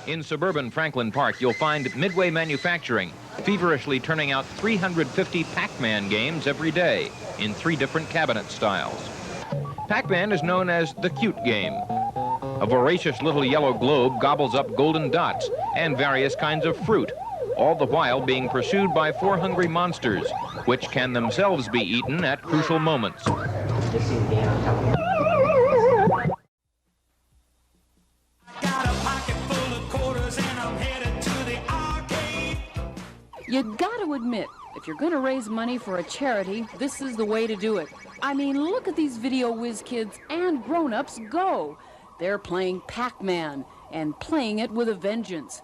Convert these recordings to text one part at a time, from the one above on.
In suburban Franklin Park, you'll find Midway Manufacturing feverishly turning out 350 Pac-Man games every day in 3 different cabinet styles. Pac-Man is known as the cute game. A voracious little yellow globe gobbles up golden dots and various kinds of fruit, all the while being pursued by 4 hungry monsters, which can themselves be eaten at crucial moments. You gotta admit, if you're gonna raise money for a charity, this is the way to do it. I mean, look at these video whiz kids and grown-ups go. They're playing Pac-Man, and playing it with a vengeance.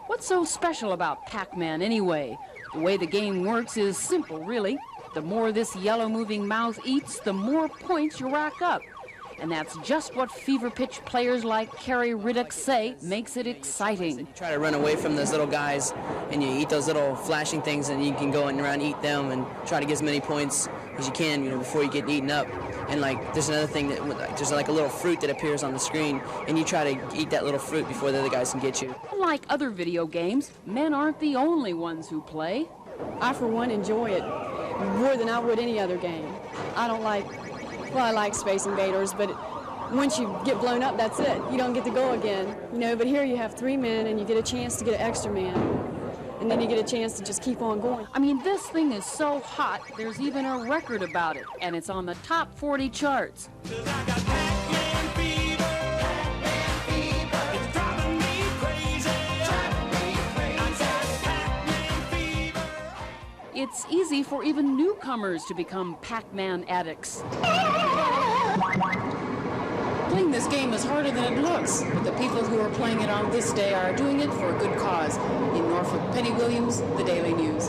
What's so special about Pac-Man anyway? The way the game works is simple, really. The more this yellow moving mouth eats, the more points you rack up. And that's just what fever-pitch players like Kerry Riddick say makes it exciting. You try to run away from those little guys, and you eat those little flashing things, and you can go around and eat them and try to get as many points as you can, before you get eaten up. And there's another thing that there's a little fruit that appears on the screen, and you try to eat that little fruit before the other guys can get you. Unlike other video games, men aren't the only ones who play. I, for one, enjoy it more than I would any other game. I like Space Invaders, but once you get blown up, that's it. You don't get to go again. But here you have 3 men, and you get a chance to get an extra man. And then you get a chance to just keep on going. I mean, this thing is so hot, there's even a record about it, and it's on the top 40 charts. It's easy for even newcomers to become Pac-Man addicts. Playing this game is harder than it looks, but the people who are playing it on this day are doing it for a good cause. In Norfolk, Penny Williams, The Daily News.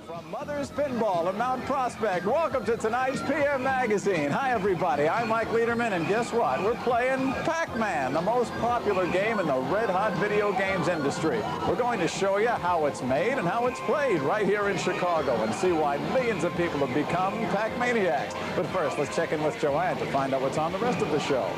From Mother's Pinball in Mount Prospect, welcome to tonight's PM Magazine. Hi, everybody. I'm Mike Lederman, and guess what? We're playing Pac-Man, the most popular game in the red-hot video games industry. We're going to show you how it's made and how it's played right here in Chicago and see why millions of people have become Pac-maniacs. But first, let's check in with Joanne to find out what's on the rest of the show.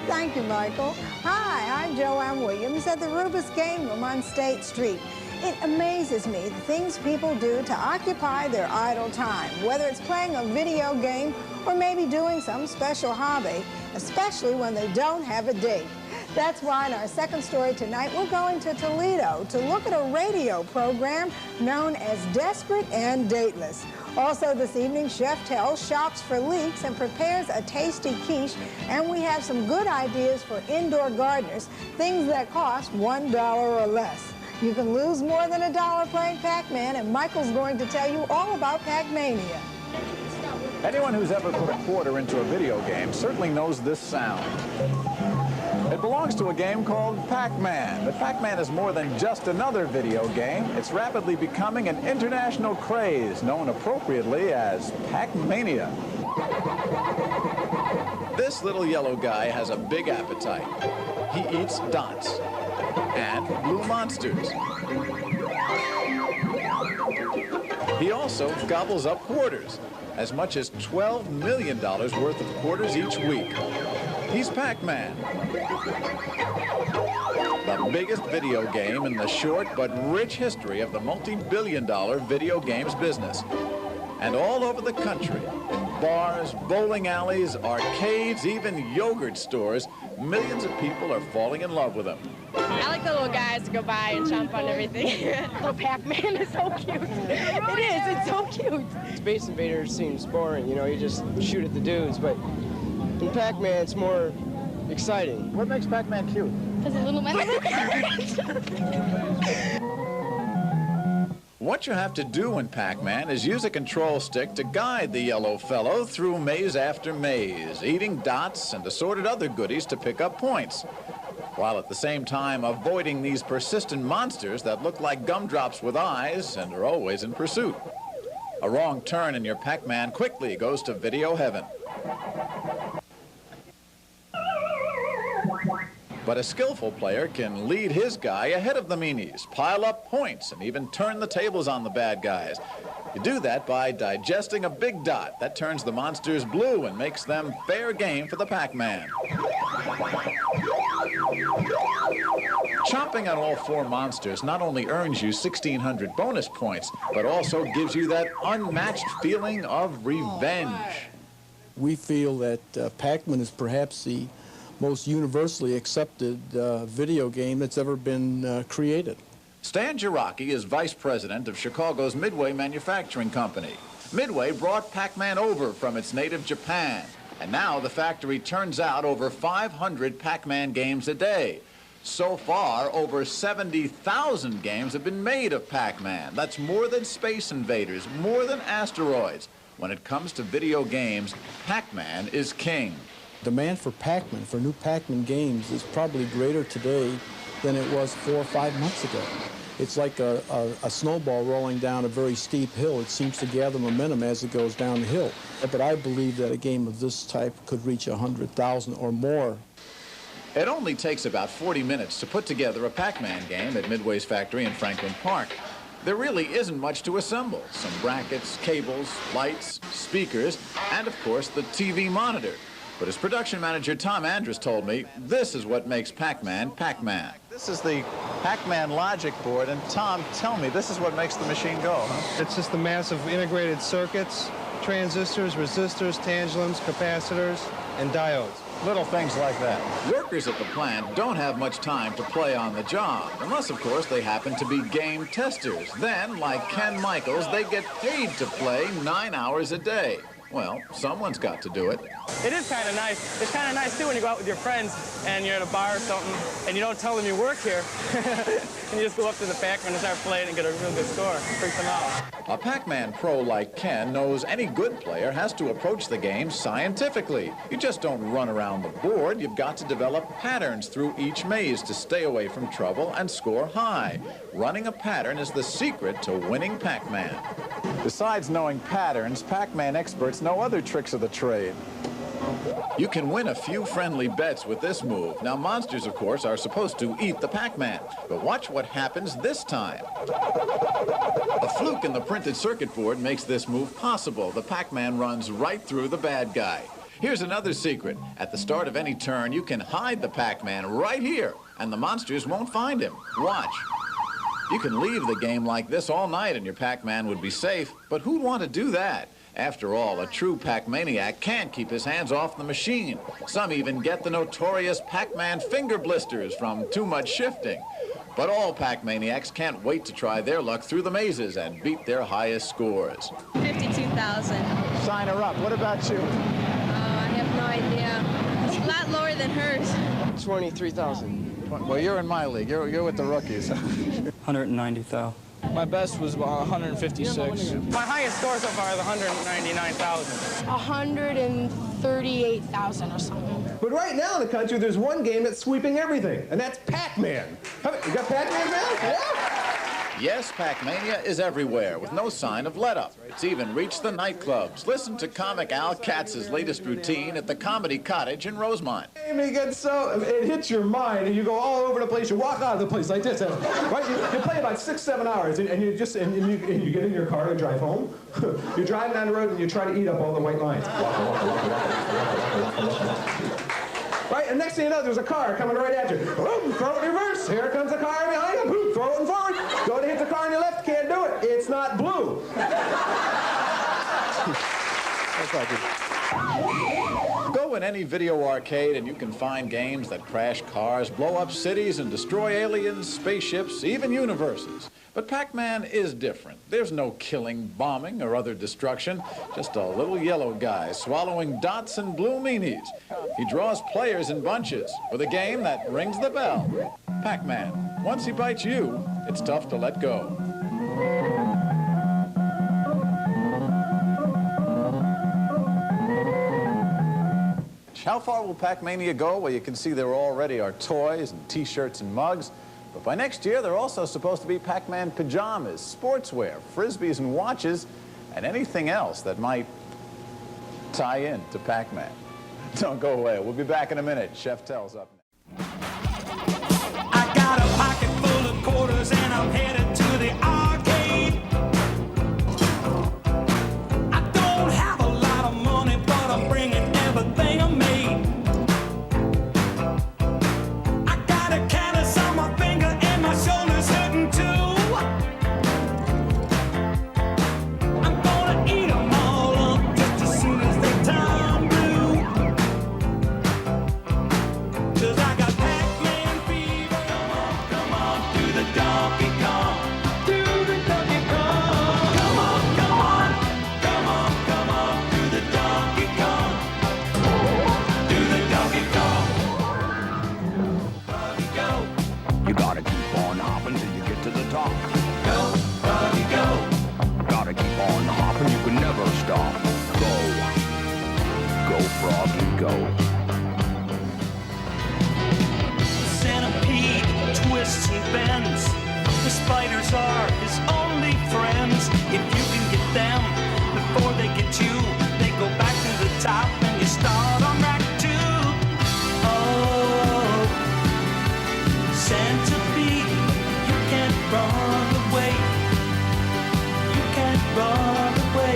Thank you, Michael. Hi, I'm Joanne Williams at the Rubus Game Room on State Street. It amazes me the things people do to occupy their idle time, whether it's playing a video game or maybe doing some special hobby, especially when they don't have a date. That's why in our second story tonight, we're going to Toledo to look at a radio program known as Desperate and Dateless. Also this evening, Chef Tell shops for leeks and prepares a tasty quiche, and we have some good ideas for indoor gardeners, things that cost $1 or less. You can lose more than $1 playing Pac-Man, and Michael's going to tell you all about Pac-Mania. Anyone who's ever put a quarter into a video game certainly knows this sound. It belongs to a game called Pac-Man, but Pac-Man is more than just another video game. It's rapidly becoming an international craze, known appropriately as Pac-Mania. This little yellow guy has a big appetite. He eats dots and blue monsters. He also gobbles up quarters, as much as $12 million worth of quarters each week. He's Pac-Man, the biggest video game in the short but rich history of the multi-billion-dollar video games business. And all over the country, in bars, bowling alleys, arcades, even yogurt stores, millions of people are falling in love with him. I like the little guys to go by and jump on everything. Little Pac-Man is so cute. It is, it's so cute. Space Invaders seems boring, you just shoot at the dudes, but in Pac-Man it's more exciting. What makes Pac-Man cute? Because a little man. What you have to do in Pac-Man is use a control stick to guide the yellow fellow through maze after maze, eating dots and assorted other goodies to pick up points, while at the same time avoiding these persistent monsters that look like gumdrops with eyes and are always in pursuit. A wrong turn and your Pac-Man quickly goes to video heaven. But a skillful player can lead his guy ahead of the meanies, pile up points, and even turn the tables on the bad guys. You do that by digesting a big dot that turns the monsters blue and makes them fair game for the Pac-Man. Chomping on all four monsters not only earns you 1,600 bonus points, but also gives you that unmatched feeling of revenge. We feel that Pac-Man is perhaps the most universally accepted video game that's ever been created. Stan Jarocki is vice president of Chicago's Midway Manufacturing Company. Midway brought Pac-Man over from its native Japan, and now the factory turns out over 500 Pac-Man games a day. So far, over 70,000 games have been made of Pac-Man. That's more than Space Invaders, more than Asteroids. When it comes to video games, Pac-Man is king. Demand for Pac-Man, for new Pac-Man games, is probably greater today than it was 4 or 5 months ago. It's like a snowball rolling down a very steep hill. It seems to gather momentum as it goes down the hill. But I believe that a game of this type could reach 100,000 or more. It only takes about 40 minutes to put together a Pac-Man game at Midway's factory in Franklin Park. There really isn't much to assemble. Some brackets, cables, lights, speakers, and of course the TV monitor. But as production manager Tom Andrus told me, this is what makes Pac-Man Pac-Man. This is the Pac-Man logic board, and Tom, tell me, this is what makes the machine go, huh? It's just the massive integrated circuits, transistors, resistors, tantalums, capacitors, and diodes. Little things like that. Workers at the plant don't have much time to play on the job, unless, of course, they happen to be game testers. Then, like Ken Michaels, they get paid to play 9 hours a day. Well, someone's got to do it. It is kind of nice. It's kind of nice, too, when you go out with your friends and you're at a bar or something, and you don't tell them you work here. And you just go up to the Pac-Man and start playing and get a real good score. Freak them out. A Pac-Man pro like Ken knows any good player has to approach the game scientifically. You just don't run around the board. You've got to develop patterns through each maze to stay away from trouble and score high. Running a pattern is the secret to winning Pac-Man. Besides knowing patterns, Pac-Man experts know other tricks of the trade. You can win a few friendly bets with this move. Now, monsters, of course, are supposed to eat the Pac-Man. But watch what happens this time. A fluke in the printed circuit board makes this move possible. The Pac-Man runs right through the bad guy. Here's another secret. At the start of any turn, you can hide the Pac-Man right here, and the monsters won't find him. Watch. You can leave the game like this all night and your Pac-Man would be safe, but who'd want to do that? After all, a true Pac-maniac can't keep his hands off the machine. Some even get the notorious Pac-Man finger blisters from too much shifting. But all Pac-maniacs can't wait to try their luck through the mazes and beat their highest scores. 52,000. Sign her up. What about you? I have no idea. It's a lot lower than hers. 23,000. Well, you're in my league. You're with the rookies. 190,000. My best was about 156. My highest score so far is 199,000. 138,000 or something. But right now in the country, there's one game that's sweeping everything, and that's Pac-Man. You got Pac-Man now? Yeah? Yes, Pac-Mania is everywhere, with no sign of let-up. It's even reached the nightclubs. Listen to comic Al Katz's latest routine at the Comedy Cottage in Rosemont. It gets so, it hits your mind, and you go all over the place. You walk out of the place like this, right? You play about 6-7 hours, and you just and you get in your car and drive home. You're driving down the road, and you try to eat up all the white lines. Right, and next thing you know, there's a car coming right at you. Boom, throw it in reverse. Here comes a car behind you. Boom, throw it in forward. Go to hit the car on your left, can't do it. It's not blue. Go in any video arcade and you can find games that crash cars, blow up cities, and destroy aliens, spaceships, even universes. But Pac-Man is different. There's no killing, bombing, or other destruction. Just a little yellow guy swallowing dots and blue meanies. He draws players in bunches with a game that rings the bell. Pac-Man. Once he bites you, it's tough to let go. How far will Pac-Mania go? Well, you can see there already are toys and T-shirts and mugs. But by next year, there are also supposed to be Pac-Man pajamas, sportswear, frisbees and watches, and anything else that might tie in to Pac-Man. Don't go away. We'll be back in a minute. Chef Tell's up next. I got a pocket full of quarters and I'm headed to the arcade. I don't have a lot of money, but I'm bringing everything I made. bends. The spiders are his only friends. If you can get them before they get you, they go back to the top and you start on rack 2. Oh, centipede, you can't run away. You can't run away.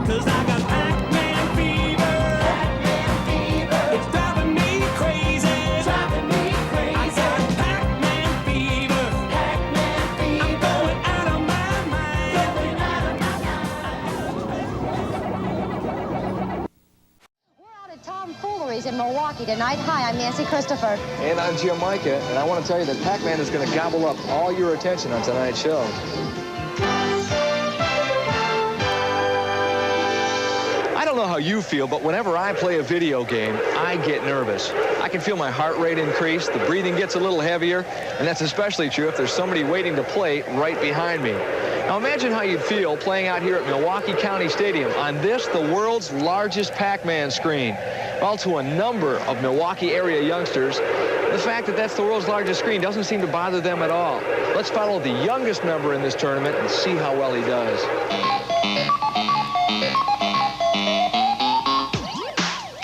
'Cause I got Pac-Man fever. Pac-Man fever. It's driving me crazy. Driving me crazy. I got Pac-Man fever. Pac-Man fever. I'm going out of my mind. Going out of my mind. We're out at Tomfooleries in Milwaukee tonight. Hi, I'm Nancy Christopher. And I'm Jim Micah, and I want to tell you that Pac-Man is going to gobble up all your attention on tonight's show. I don't know how you feel, but whenever I play a video game, I get nervous. I can feel my heart rate increase, the breathing gets a little heavier, and that's especially true if there's somebody waiting to play right behind me. Now imagine how you'd feel playing out here at Milwaukee County Stadium on this, the world's largest Pac-Man screen. Well, to a number of Milwaukee area youngsters, the fact that that's the world's largest screen doesn't seem to bother them at all. Let's follow the youngest member in this tournament and see how well he does.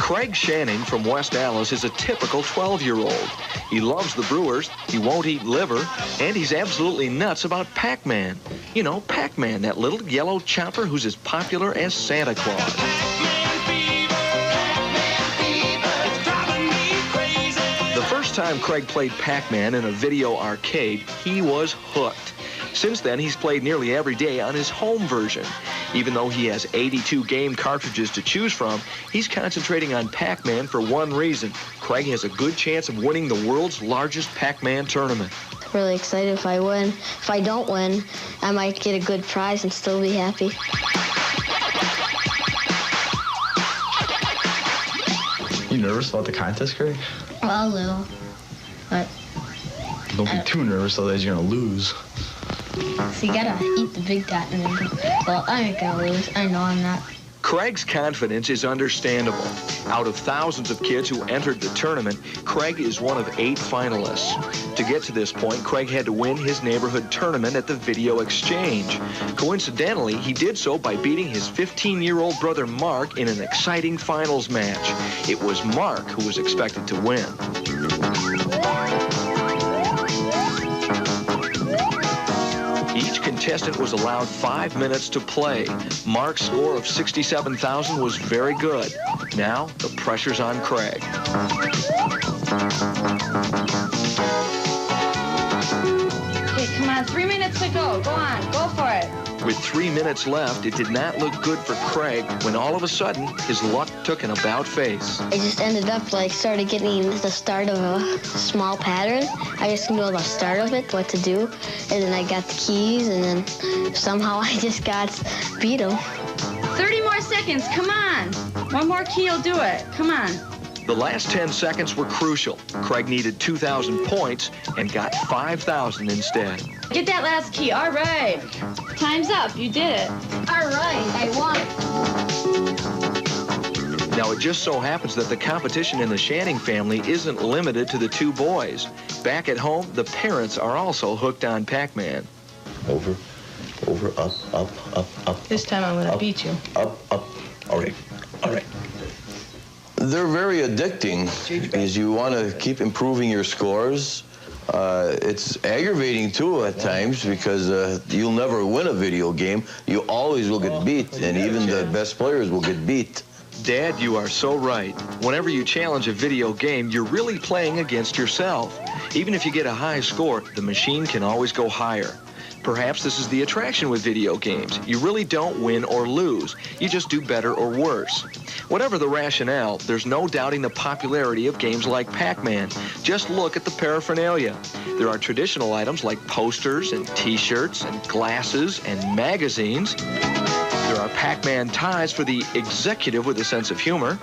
Craig Shanning from West Allis is a typical 12-year-old. He loves the Brewers, he won't eat liver, and he's absolutely nuts about Pac-Man. You know, Pac-Man, that little yellow chopper who's as popular as Santa Claus. The first time Craig played Pac-Man in a video arcade, he was hooked. Since then, he's played nearly every day on his home version. Even though he has 82 game cartridges to choose from, he's concentrating on Pac-Man for one reason. Craig has a good chance of winning the world's largest Pac-Man tournament. Really excited if I win. If I don't win, I might get a good prize and still be happy. You nervous about the contest, Craig? Well, a little, but don't be too nervous, otherwise you're gonna lose. So you gotta eat the big dot and then go, well, I ain't gonna lose. I know I'm not. Craig's confidence is understandable. Out of thousands of kids who entered the tournament, Craig is one of 8 finalists. To get to this point, Craig had to win his neighborhood tournament at the Video Exchange. Coincidentally, he did so by beating his 15-year-old brother Mark in an exciting finals match. It was Mark who was expected to win. Each contestant was allowed 5 minutes to play. Mark's score of 67,000 was very good. Now, the pressure's on Craig. Okay, come on, 3 minutes to go. Go on, go for it. With 3 minutes left, it did not look good for Craig when all of a sudden, his luck took an about-face. I just ended up started getting the start of a small pattern. I just knew the start of it, what to do, and then I got the keys, and then somehow I just beat him. 30 more seconds, come on. One more key will do it, come on. The last 10 seconds were crucial. Craig needed 2,000 points and got 5,000 instead. Get that last key, all right. Time's up, you did it. All right, I won. Now, it just so happens that the competition in the Shanning family isn't limited to the 2 boys. Back at home, the parents are also hooked on Pac-Man. Over, up, up, up, up. This time I'm gonna beat you. Up, up. All right, all right. They're very addicting because you want to keep improving your scores. It's aggravating, too, at times because you'll never win a video game. You always will get beat, and even the best players will get beat. Dad, you are so right. Whenever you challenge a video game, you're really playing against yourself. Even if you get a high score, the machine can always go higher. Perhaps this is the attraction with video games. You really don't win or lose. You just do better or worse. Whatever the rationale, there's no doubting the popularity of games like Pac-Man. Just look at the paraphernalia. There are traditional items like posters and T-shirts and glasses and magazines. There are Pac-Man ties for the executive with a sense of humor.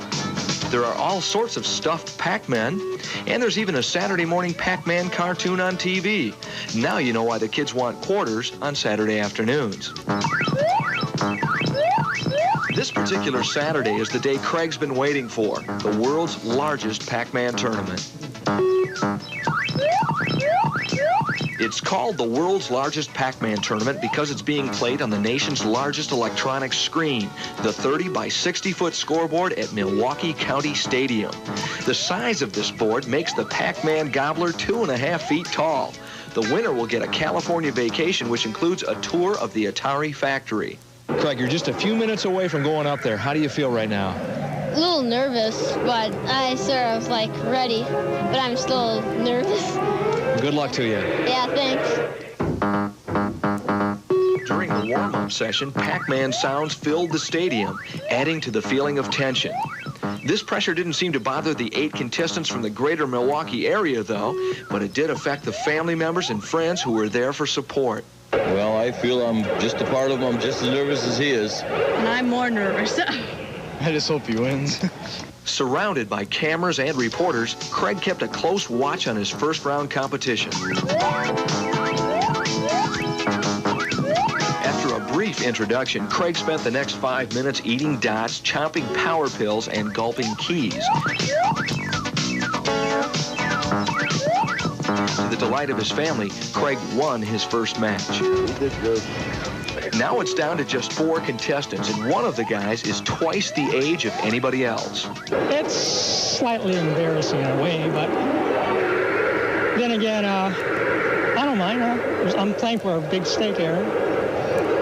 There are all sorts of stuffed Pac-Men, and there's even a Saturday morning Pac-Man cartoon on TV. Now you know why the kids want quarters on Saturday afternoons. This particular Saturday is the day Craig's been waiting for, the world's largest Pac-Man tournament. It's called the world's largest Pac-Man tournament because it's being played on the nation's largest electronic screen, the 30 by 60-foot scoreboard at Milwaukee County Stadium. The size of this board makes the Pac-Man gobbler 2.5 feet tall. The winner will get a California vacation, which includes a tour of the Atari factory. Craig, you're just a few minutes away from going up there. How do you feel right now? A little nervous, but I sort of like ready, but I'm still nervous. Good luck to you. Yeah, thanks. During the warm-up session, Pac-Man sounds filled the stadium, adding to the feeling of tension. This pressure didn't seem to bother the 8 contestants from the greater Milwaukee area, though, but it did affect the family members and friends who were there for support. Well, I feel I'm just a part of him. I'm just as nervous as he is. And I'm more nervous. I just hope he wins. Surrounded by cameras and reporters, Craig kept a close watch on his first-round competition. After a brief introduction, Craig spent the next 5 minutes eating dots, chomping power pills, and gulping keys. To the delight of his family, Craig won his first match. Now it's down to just 4 contestants, and one of the guys is twice the age of anybody else. It's slightly embarrassing in a way, but then again, I don't mind. I'm playing for a big stake here,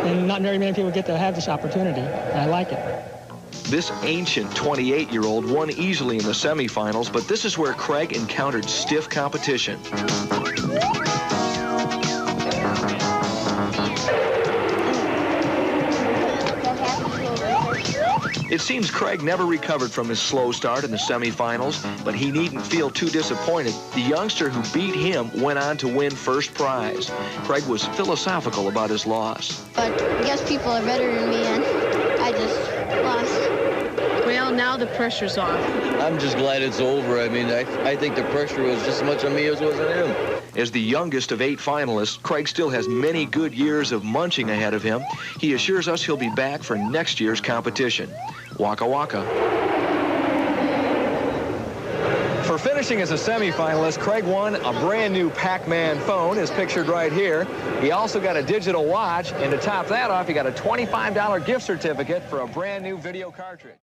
and not very many people get to have this opportunity, and I like it. This ancient 28-year-old won easily in the semifinals, but this is where Craig encountered stiff competition. It seems Craig never recovered from his slow start in the semifinals, but he needn't feel too disappointed. The youngster who beat him went on to win first prize. Craig was philosophical about his loss. But I guess people are better than me, and I just lost. Well, now the pressure's off. I'm just glad it's over. I mean, I think the pressure was just as much on me as was on him. As the youngest of 8 finalists, Craig still has many good years of munching ahead of him. He assures us he'll be back for next year's competition. Waka waka. For finishing as a semifinalist, Craig won a brand new Pac-Man phone, as pictured right here. He also got a digital watch, and to top that off, he got a $25 gift certificate for a brand new video cartridge.